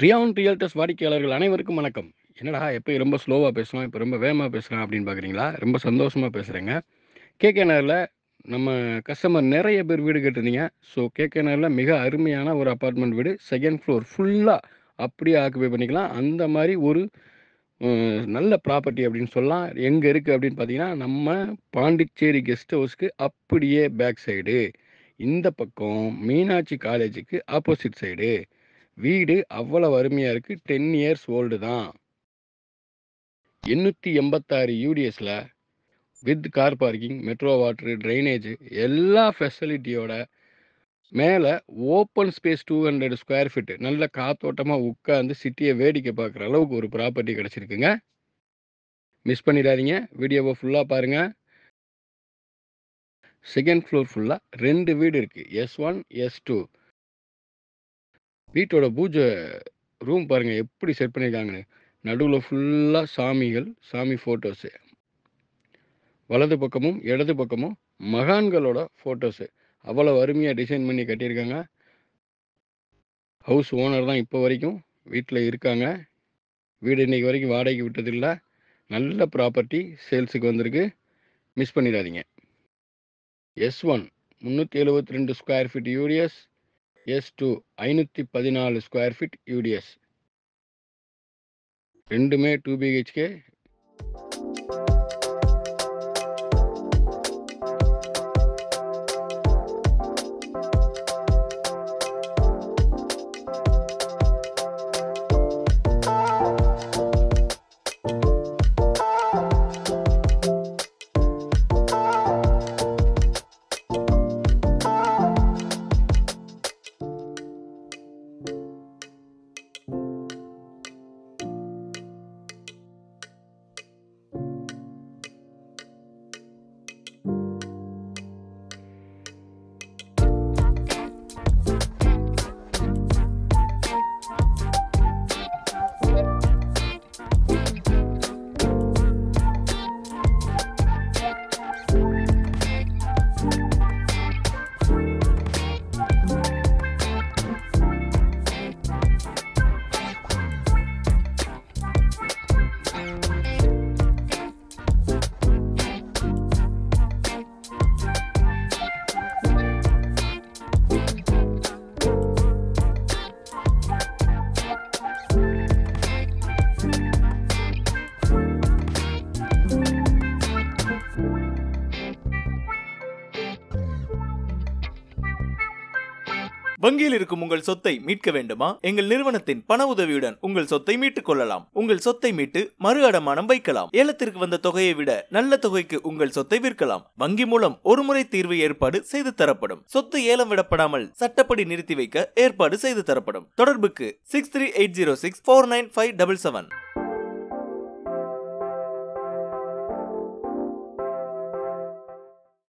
Ryan realtors வாடிக்கையாளர்கள் அனைவருக்கும் வணக்கம். என்னடா எப்பயும் ரொம்ப ஸ்லோவா பேசுறான், இப்ப ரொம்ப வேகமா பேசுறான் அப்படின்னு பார்க்குறீங்களா? ரொம்ப சந்தோஷமா பேசுறேங்க. கேகே நகர்ல நம்ம கஸ்டமர் நெறைய பேர் வீடு கேட்டிருந்தீங்க. ஸோ கேகே நகர்ல மிக அருமையான ஒரு அபார்ட்மெண்ட் வீடு. 2ண்ட் ஃப்ளோர் ஃபுல்லா அப்படியே ஆக்குபை பண்ணிக்கலாம். அந்த மாரி ஒரு நல்ல ப்ராப்பர்ட்டி அப்படின்னு சொல்லலாம். எங்க இருக்கு அப்படின்னு பார்த்தீங்கன்னா, நம்ம பாண்டிச்சேரி கெஸ்ட் ஹவுஸ்க்கு அப்படியே பேக் சைடு. இந்த பக்கம் மீனாட்சி காலேஜுக்கு ஆப்போசிட் சைடு. வீடு அவ்வளவு அருமையா இருக்கு. 10 இயர்ஸ் ஓல்டு தான். 886 யூடிஎஸ்ல with car parking, metro water, drainage எல்லா ஃபெசிலிட்டியோட மேல ஓப்பன் ஸ்பேஸ் 200 ஸ்கொயர் ஃபீட் நல்ல காத்தோட்டமா உட்கார்ந்து சிட்டியை வேடிக்கை பார்க்குற அளவுக்கு ஒரு ப்ராப்பர்ட்டி கிடைச்சிருக்குங்க. மிஸ் பண்ணிடாதீங்க. வீடியோவை ஃபுல்லா பாருங்க. 2ண்ட் ஃப்ளோர் ஃபுல்லா 2 வீடு இருக்கு. S1, S2. வீட்டோட பூஜை ரூம் பாருங்க எப்படி செட் பண்ணியிருக்காங்கன்னு. நடுவுல ஃபுல்லா சாமிகள், சாமி ஃபோட்டோஸு. வலது பக்கமும், இடது பக்கமும் மகான்களோட ஃபோட்டோஸு. அவ்வளவு அருமையா டிசைன் பண்ணி கட்டியிருக்காங்க. ஹவுஸ் ஓனர் தான் இப்போ வரைக்கும் வீட்ல இருக்காங்க. வீடு இன்னைக்கு வரைக்கும் வாடகைக்கு விட்டதில்ல. நல்ல ப்ராப்பர்ட்டி சேல்ஸுக்கு வந்திருக்கு. மிஸ் பண்ணிடாதீங்க. S1 372 square feet UDS. S2 514 square feet UDS. ரெண்டுமே 2 பிஹெச்கே. வங்கியில் இருக்கும் உங்கள் சொத்தை மீட்க வேண்டுமா? எங்கள் நிறுவனத்தின் பண உதவியுடன் உங்கள் சொத்தை மீட்டுக் கொள்ளலாம். உங்கள் சொத்தை மீட்டு மறு அடமானம் வைக்கலாம். ஏலத்திற்கு வந்த தொகையை விட நல்ல தொகைக்கு உங்கள் சொத்தை விற்கலாம். வங்கி மூலம் ஒருமுறை தீர்வு ஏற்பாடு செய்து தரப்படும். சொத்து ஏலம் விடப்படாமல் சட்டப்படி நிறுத்தி வைக்க ஏற்பாடு செய்து தரப்படும். தொடர்புக்கு 63806 49577.